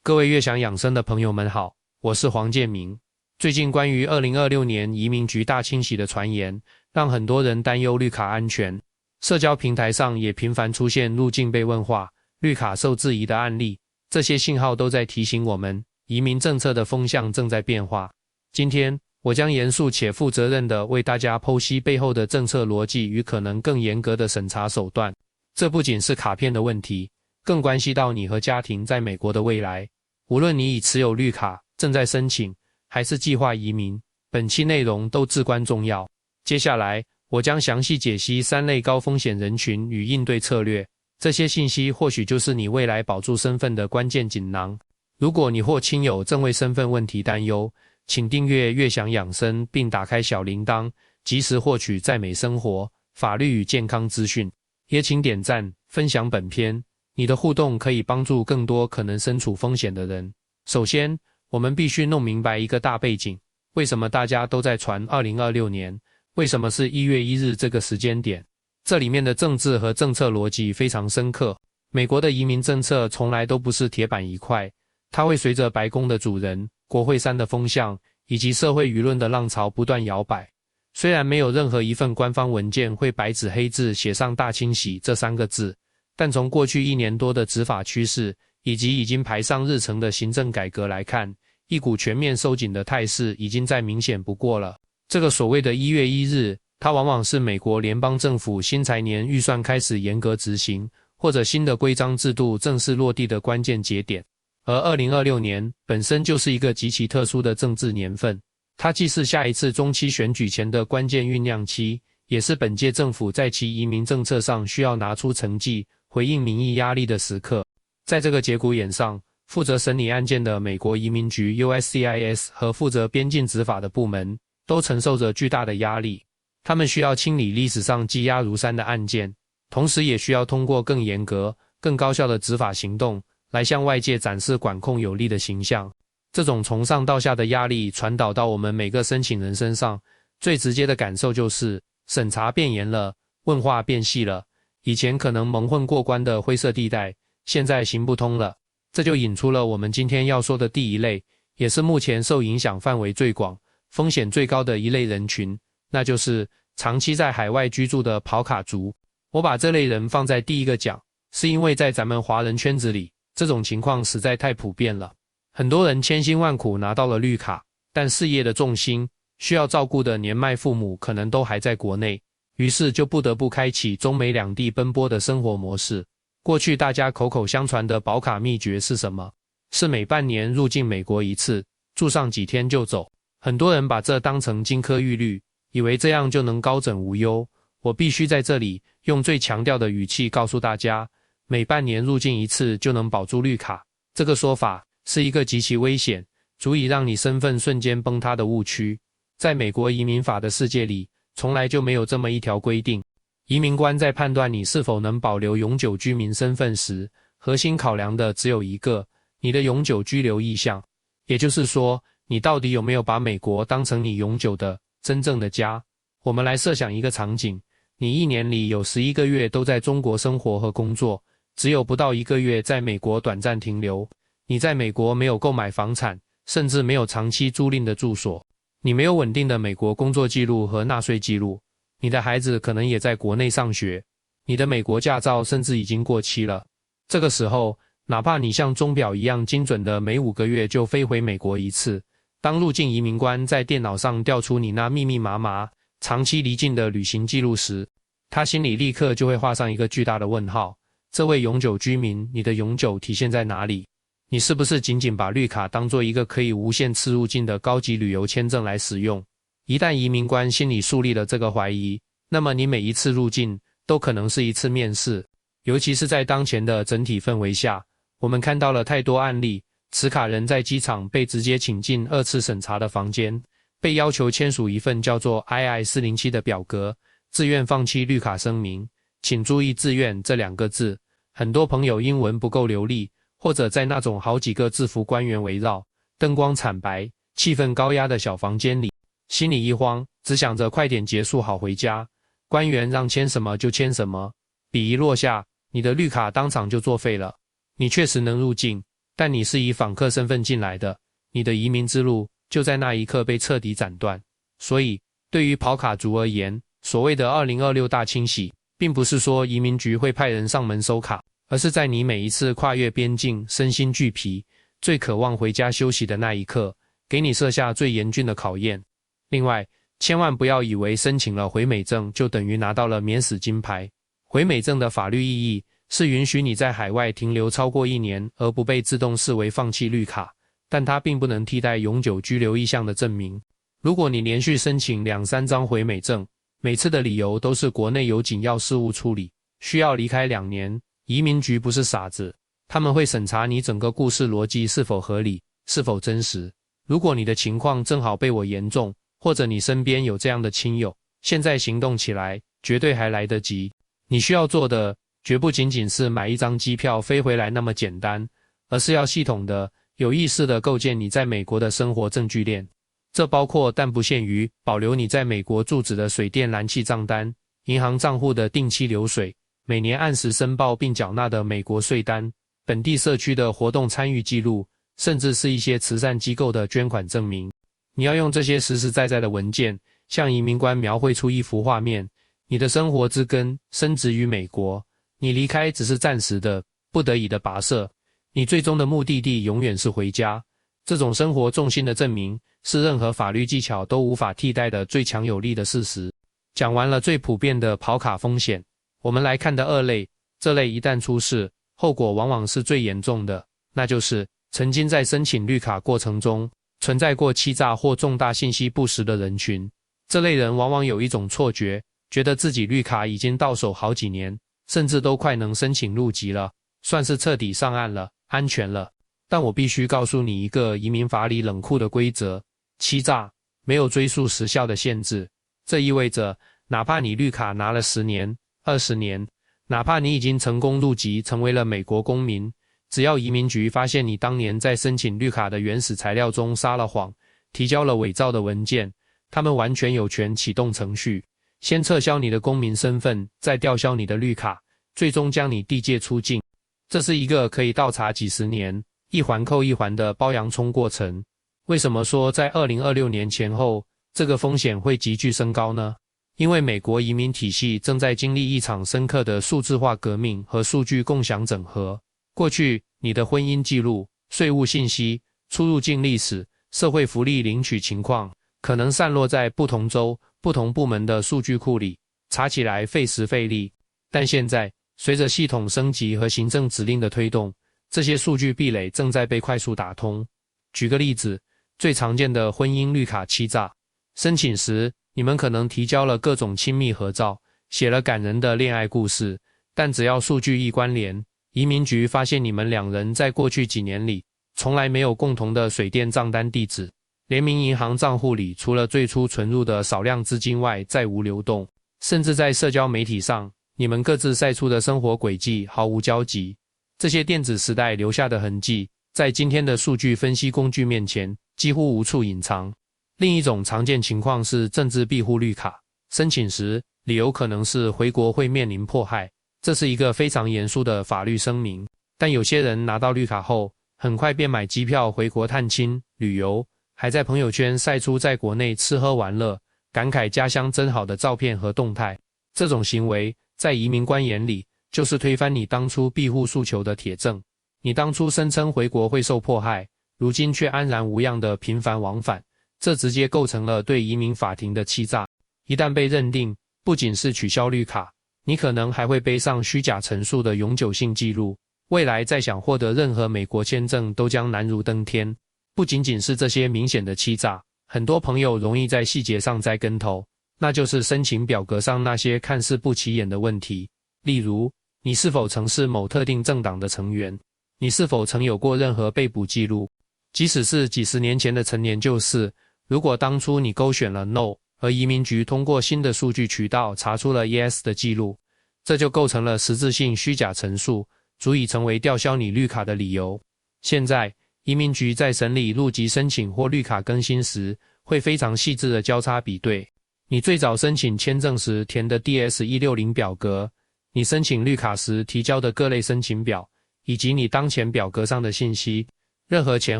各位悦享养生的朋友们好，我是黄建明。最近关于2026年移民局大清洗的传言，让很多人担忧绿卡安全。社交平台上也频繁出现入境被问话、绿卡受质疑的案例，这些信号都在提醒我们，移民政策的风向正在变化。今天，我将严肃且负责任地为大家剖析背后的政策逻辑与可能更严格的审查手段。这不仅是卡片的问题，更关系到你和家庭在美国的未来。无论你已持有绿卡，正在申请，还是计划移民，本期内容都至关重要。接下来，我将详细解析3类高风险人群与应对策略，这些信息或许就是你未来保住身份的关键锦囊。如果你或亲友正为身份问题担忧，请订阅悦享养生并打开小铃铛，及时获取在美生活、法律与健康资讯。也请点赞、分享本片，你的互动可以帮助更多可能身处风险的人。首先，我们必须弄明白一个大背景，为什么大家都在传2026年？为什么是1月1日这个时间点？这里面的政治和政策逻辑非常深刻。美国的移民政策从来都不是铁板一块，它会随着白宫的主人、国会山的风向，以及社会舆论的浪潮不断摇摆。虽然没有任何一份官方文件会白纸黑字写上大清洗这3个字，但从过去1年多的执法趋势，以及已经排上日程的行政改革来看，一股全面收紧的态势已经再明显不过了。这个所谓的1月1日，它往往是美国联邦政府新财年预算开始严格执行，或者新的规章制度正式落地的关键节点。而2026年本身就是一个极其特殊的政治年份，它既是下一次中期选举前的关键酝酿期，也是本届政府在其移民政策上需要拿出成绩，回应民意压力的时刻。在这个节骨眼上，负责审理案件的美国移民局 USCIS 和负责边境执法的部门都承受着巨大的压力。他们需要清理历史上积压如山的案件，同时也需要通过更严格、更高效的执法行动，来向外界展示管控有力的形象。这种从上到下的压力传导到我们每个申请人身上，最直接的感受就是审查变严了，问话变细了，以前可能蒙混过关的灰色地带，现在行不通了。这就引出了我们今天要说的第一类，也是目前受影响范围最广、风险最高的一类人群，那就是长期在海外居住的跑卡族。我把这类人放在第一个讲，是因为在咱们华人圈子里，这种情况实在太普遍了。很多人千辛万苦拿到了绿卡，但事业的重心、需要照顾的年迈父母可能都还在国内，于是就不得不开启中美两地奔波的生活模式。过去大家口口相传的保卡秘诀是什么？是每半年入境美国一次，住上几天就走。很多人把这当成金科玉律，以为这样就能高枕无忧。我必须在这里用最强调的语气告诉大家，每半年入境一次就能保住绿卡，这个说法是一个极其危险，足以让你身份瞬间崩塌的误区。在美国移民法的世界里，从来就没有这么一条规定。移民官在判断你是否能保留永久居民身份时，核心考量的只有一个，你的永久居留意向。也就是说，你到底有没有把美国当成你永久的、真正的家？我们来设想一个场景，你1年里有11个月都在中国生活和工作，只有不到1个月在美国短暂停留。你在美国没有购买房产，甚至没有长期租赁的住所，你没有稳定的美国工作记录和纳税记录，你的孩子可能也在国内上学，你的美国驾照甚至已经过期了。这个时候，哪怕你像钟表一样精准的每5个月就飞回美国一次，当入境移民官在电脑上调出你那密密麻麻、长期离境的旅行记录时，他心里立刻就会画上一个巨大的问号。这位永久居民，你的永久体现在哪里？你是不是仅仅把绿卡当作一个可以无限次入境的高级旅游签证来使用？一旦移民官心里树立了这个怀疑，那么你每一次入境都可能是一次面试。尤其是在当前的整体氛围下，我们看到了太多案例，持卡人在机场被直接请进2次审查的房间，被要求签署一份叫做 II-407 的表格，自愿放弃绿卡声明。请注意自愿这2个字，很多朋友英文不够流利，或者在那种好几个制服官员围绕、灯光惨白、气氛高压的小房间里，心里一慌，只想着快点结束好回家。官员让签什么就签什么，笔一落下，你的绿卡当场就作废了。你确实能入境，但你是以访客身份进来的，你的移民之路就在那一刻被彻底斩断。所以，对于跑卡族而言，所谓的2026大清洗，并不是说移民局会派人上门收卡，而是在你每一次跨越边境，身心俱疲，最渴望回家休息的那一刻，给你设下最严峻的考验。另外，千万不要以为申请了回美证就等于拿到了免死金牌。回美证的法律意义是允许你在海外停留超过1年而不被自动视为放弃绿卡，但它并不能替代永久居留意向的证明。如果你连续申请2-3张回美证，每次的理由都是国内有紧要事务处理，需要离开2年，移民局不是傻子，他们会审查你整个故事逻辑是否合理，是否真实。如果你的情况正好被我言中，或者你身边有这样的亲友，现在行动起来，绝对还来得及。你需要做的，绝不仅仅是买一张机票飞回来那么简单，而是要系统的、有意识的构建你在美国的生活证据链。这包括但不限于保留你在美国住址的水电燃气账单、银行账户的定期流水、每年按时申报并缴纳的美国税单、本地社区的活动参与记录，甚至是一些慈善机构的捐款证明。你要用这些实实在在的文件，向移民官描绘出一幅画面，你的生活之根深植于美国，你离开只是暂时的、不得已的跋涉，你最终的目的地永远是回家。这种生活重心的证明，是任何法律技巧都无法替代的最强有力的事实。讲完了最普遍的跑卡风险，我们来看的2类，这类一旦出事，后果往往是最严重的，那就是曾经在申请绿卡过程中存在过欺诈或重大信息不实的人群。这类人往往有一种错觉，觉得自己绿卡已经到手好几年，甚至都快能申请入籍了，算是彻底上岸了，安全了。但我必须告诉你一个移民法里冷酷的规则：欺诈没有追溯时效的限制。这意味着，哪怕你绿卡拿了10年、20年，哪怕你已经成功入籍成为了美国公民，只要移民局发现你当年在申请绿卡的原始材料中撒了谎，提交了伪造的文件，他们完全有权启动程序，先撤销你的公民身份，再吊销你的绿卡，最终将你地界出境。这是一个可以倒查几十年，一环扣一环的包洋葱过程。为什么说在2026年前后，这个风险会急剧升高呢？因为美国移民体系正在经历一场深刻的数字化革命和数据共享整合。过去，你的婚姻记录、税务信息、出入境历史、社会福利领取情况，可能散落在不同州、不同部门的数据库里，查起来费时费力。但现在，随着系统升级和行政指令的推动，这些数据壁垒正在被快速打通。举个例子，最常见的婚姻绿卡欺诈。申请时，你们可能提交了各种亲密合照，写了感人的恋爱故事，但只要数据一关联，移民局发现你们2人在过去几年里，从来没有共同的水电账单地址，联名银行账户里除了最初存入的少量资金外，再无流动，甚至在社交媒体上，你们各自晒出的生活轨迹毫无交集。这些电子时代留下的痕迹，在今天的数据分析工具面前几乎无处隐藏。另一种常见情况是政治庇护绿卡，申请时理由可能是回国会面临迫害，这是一个非常严肃的法律声明。但有些人拿到绿卡后，很快便买机票回国探亲、旅游，还在朋友圈晒出在国内吃喝玩乐、感慨家乡真好的照片和动态。这种行为在移民官眼里，就是推翻你当初庇护诉求的铁证。你当初声称回国会受迫害，如今却安然无恙的频繁往返，这直接构成了对移民法庭的欺诈。一旦被认定，不仅是取消绿卡，你可能还会背上虚假陈述的永久性记录，未来再想获得任何美国签证都将难如登天。不仅仅是这些明显的欺诈，很多朋友容易在细节上栽跟头，那就是申请表格上那些看似不起眼的问题。例如，你是否曾是某特定政党的成员？你是否曾有过任何被捕记录？即使是几十年前的陈年旧事，如果当初你勾选了 No， 而移民局通过新的数据渠道查出了 Yes 的记录，这就构成了实质性虚假陈述，足以成为吊销你绿卡的理由。现在，移民局在审理入籍申请或绿卡更新时，会非常细致的交叉比对。你最早申请签证时填的 DS-160 表格，你申请绿卡时提交的各类申请表，以及你当前表格上的信息。任何前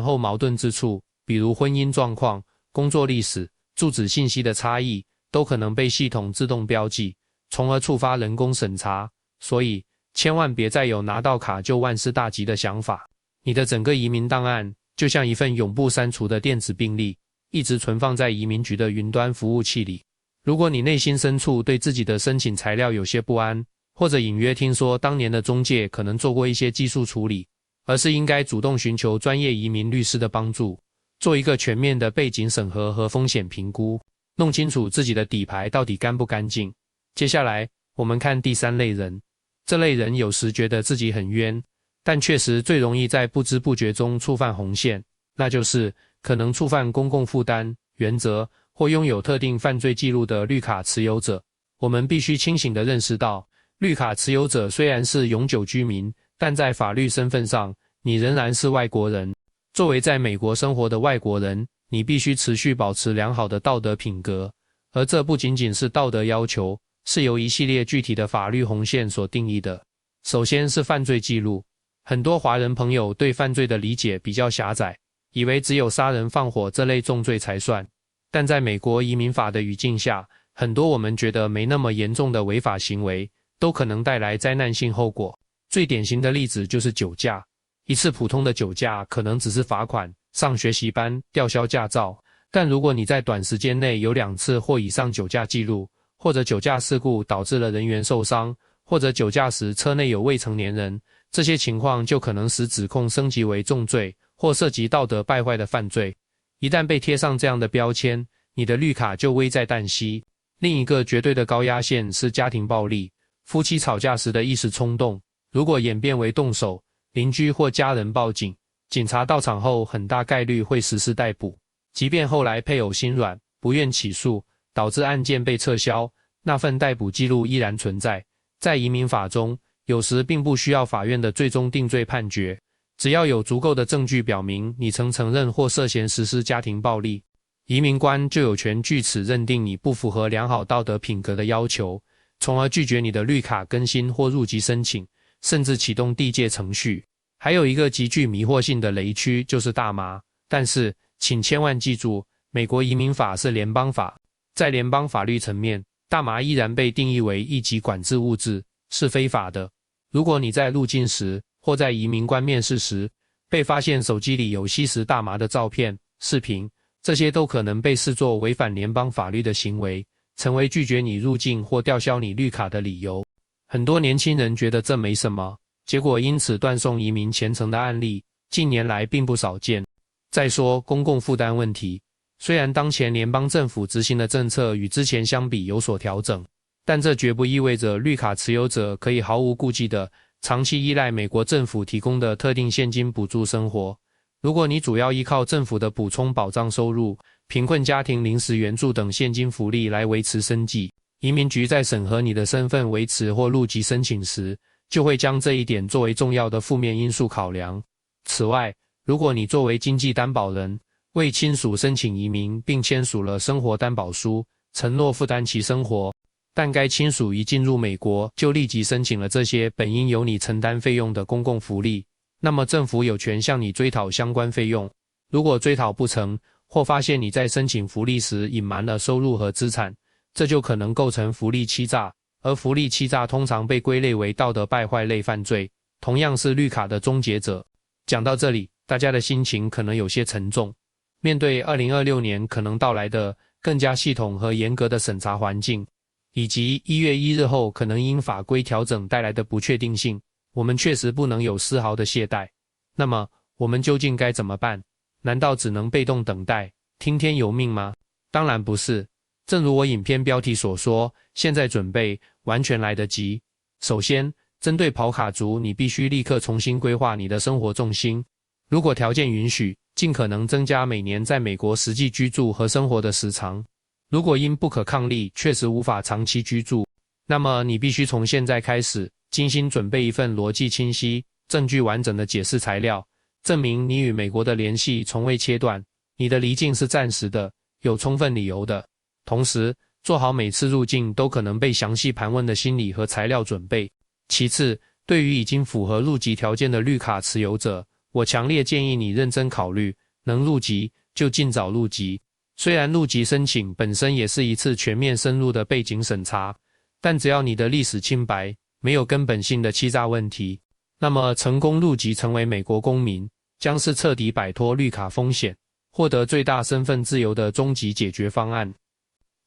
后矛盾之处，比如婚姻状况、工作历史、住址信息的差异，都可能被系统自动标记，从而触发人工审查。所以，千万别再有拿到卡就万事大吉的想法。你的整个移民档案就像一份永不删除的电子病历，一直存放在移民局的云端服务器里。如果你内心深处对自己的申请材料有些不安，或者隐约听说当年的中介可能做过一些技术处理，而是应该主动寻求专业移民律师的帮助，做一个全面的背景审核和风险评估，弄清楚自己的底牌到底干不干净。接下来，我们看第三类人。这类人有时觉得自己很冤，但确实最容易在不知不觉中触犯红线，那就是可能触犯公共负担原则或拥有特定犯罪记录的绿卡持有者。我们必须清醒地认识到，绿卡持有者虽然是永久居民，但在法律身份上，你仍然是外国人。作为在美国生活的外国人，你必须持续保持良好的道德品格，而这不仅仅是道德要求，是由一系列具体的法律红线所定义的。首先是犯罪记录。很多华人朋友对犯罪的理解比较狭窄，以为只有杀人放火这类重罪才算。但在美国移民法的语境下，很多我们觉得没那么严重的违法行为，都可能带来灾难性后果。最典型的例子就是酒驾。一次普通的酒驾可能只是罚款、上学习班、吊销驾照，但如果你在短时间内有2次或以上酒驾记录，或者酒驾事故导致了人员受伤，或者酒驾时车内有未成年人，这些情况就可能使指控升级为重罪或涉及道德败坏的犯罪。一旦被贴上这样的标签，你的绿卡就危在旦夕。另一个绝对的高压线是家庭暴力。夫妻吵架时的一时冲动，如果演变为动手，邻居或家人报警，警察到场后很大概率会实施逮捕。即便后来配偶心软，不愿起诉，导致案件被撤销，那份逮捕记录依然存在。在移民法中，有时并不需要法院的最终定罪判决，只要有足够的证据表明你曾承认或涉嫌实施家庭暴力，移民官就有权据此认定你不符合良好道德品格的要求，从而拒绝你的绿卡更新或入籍申请，甚至启动递解程序。还有一个极具迷惑性的雷区就是大麻，但是请千万记住，美国移民法是联邦法，在联邦法律层面，大麻依然被定义为一级管制物质，是非法的。如果你在入境时或在移民官面试时被发现手机里有吸食大麻的照片、视频，这些都可能被视作违反联邦法律的行为，成为拒绝你入境或吊销你绿卡的理由。很多年轻人觉得这没什么，结果因此断送移民前程的案例，近年来并不少见。再说公共负担问题，虽然当前联邦政府执行的政策与之前相比有所调整，但这绝不意味着绿卡持有者可以毫无顾忌地长期依赖美国政府提供的特定现金补助生活。如果你主要依靠政府的补充保障收入、贫困家庭临时援助等现金福利来维持生计，移民局在审核你的身份维持或入籍申请时，就会将这一点作为重要的负面因素考量。此外，如果你作为经济担保人，为亲属申请移民并签署了生活担保书，承诺负担其生活，但该亲属一进入美国就立即申请了这些本应由你承担费用的公共福利，那么政府有权向你追讨相关费用。如果追讨不成，或发现你在申请福利时隐瞒了收入和资产，这就可能构成福利欺诈，而福利欺诈通常被归类为道德败坏类犯罪，同样是绿卡的终结者。讲到这里，大家的心情可能有些沉重。面对2026年可能到来的更加系统和严格的审查环境，以及1月1日后可能因法规调整带来的不确定性，我们确实不能有丝毫的懈怠。那么，我们究竟该怎么办？难道只能被动等待，听天由命吗？当然不是。正如我影片标题所说，现在准备，完全来得及。首先，针对跑卡族，你必须立刻重新规划你的生活重心。如果条件允许，尽可能增加每年在美国实际居住和生活的时长。如果因不可抗力确实无法长期居住，那么你必须从现在开始，精心准备一份逻辑清晰、证据完整的解释材料，证明你与美国的联系从未切断，你的离境是暂时的，有充分理由的。同时，做好每次入境都可能被详细盘问的心理和材料准备。其次，对于已经符合入籍条件的绿卡持有者，我强烈建议你认真考虑，能入籍就尽早入籍。虽然入籍申请本身也是一次全面深入的背景审查，但只要你的历史清白，没有根本性的欺诈问题，那么成功入籍成为美国公民，将是彻底摆脱绿卡风险，获得最大身份自由的终极解决方案。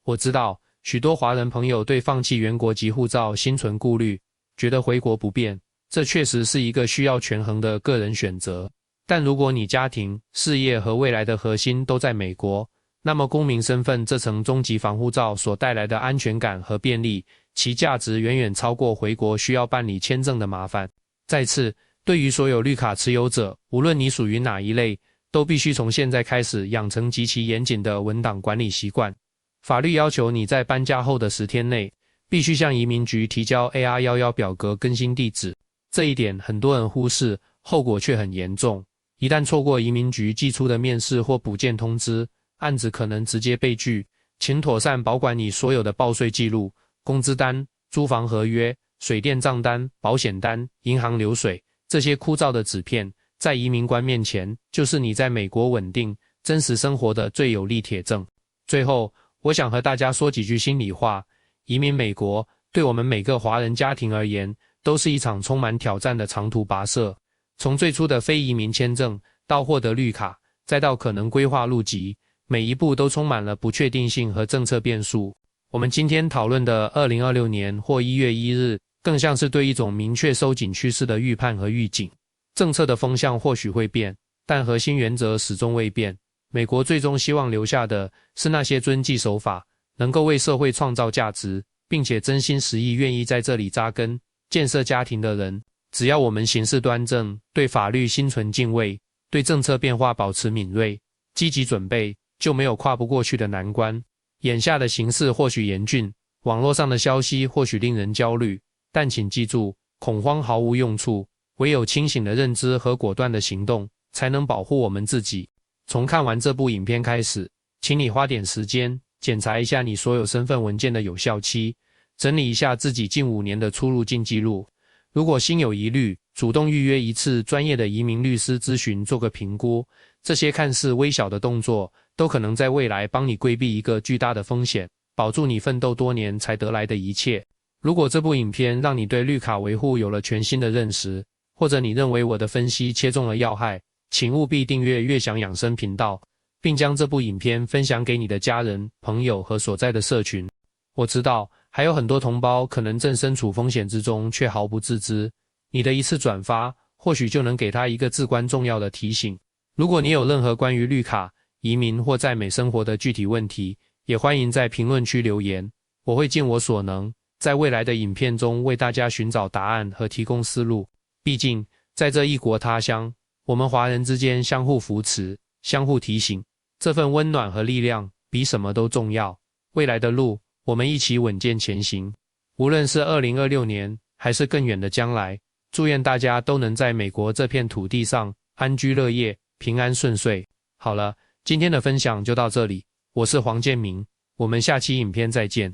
我知道许多华人朋友对放弃原国籍护照心存顾虑，觉得回国不便，这确实是一个需要权衡的个人选择。但如果你家庭、事业和未来的核心都在美国，那么公民身份这层终极防护罩所带来的安全感和便利，其价值远远超过回国需要办理签证的麻烦。再次，对于所有绿卡持有者，无论你属于哪一类，都必须从现在开始养成极其严谨的文档管理习惯。法律要求你在搬家后的10天内，必须向移民局提交 AR11表格更新地址。这一点很多人忽视，后果却很严重。一旦错过移民局寄出的面试或补件通知，案子可能直接被拒。请妥善保管你所有的报税记录、工资单、租房合约、水电账单、保险单、银行流水，这些枯燥的纸片，在移民官面前，就是你在美国稳定、真实生活的最有力铁证。最后，我想和大家说几句心里话，移民美国，对我们每个华人家庭而言，都是一场充满挑战的长途跋涉。从最初的非移民签证，到获得绿卡，再到可能规划入籍，每一步都充满了不确定性和政策变数。我们今天讨论的2026年或1月1日，更像是对一种明确收紧趋势的预判和预警。政策的风向或许会变，但核心原则始终未变。美国最终希望留下的是那些遵纪守法，能够为社会创造价值，并且真心实意愿意在这里扎根、建设家庭的人。只要我们行事端正，对法律心存敬畏，对政策变化保持敏锐，积极准备，就没有跨不过去的难关。眼下的形势或许严峻，网络上的消息或许令人焦虑，但请记住，恐慌毫无用处，唯有清醒的认知和果断的行动，才能保护我们自己。从看完这部影片开始，请你花点时间检查一下你所有身份文件的有效期，整理一下自己近5年的出入境记录。如果心有疑虑，主动预约一次专业的移民律师咨询，做个评估。这些看似微小的动作，都可能在未来帮你规避一个巨大的风险，保住你奋斗多年才得来的一切。如果这部影片让你对绿卡维护有了全新的认识，或者你认为我的分析切中了要害，请务必订阅悦享养生频道，并将这部影片分享给你的家人、朋友和所在的社群。我知道还有很多同胞可能正身处风险之中，却毫不自知。你的一次转发，或许就能给他一个至关重要的提醒。如果你有任何关于绿卡、移民或在美生活的具体问题，也欢迎在评论区留言，我会尽我所能，在未来的影片中为大家寻找答案和提供思路。毕竟，在这异国他乡，我们华人之间相互扶持、相互提醒，这份温暖和力量比什么都重要。未来的路，我们一起稳健前行。无论是2026年，还是更远的将来，祝愿大家都能在美国这片土地上安居乐业、平安顺遂。好了，今天的分享就到这里，我是黄建明，我们下期影片再见。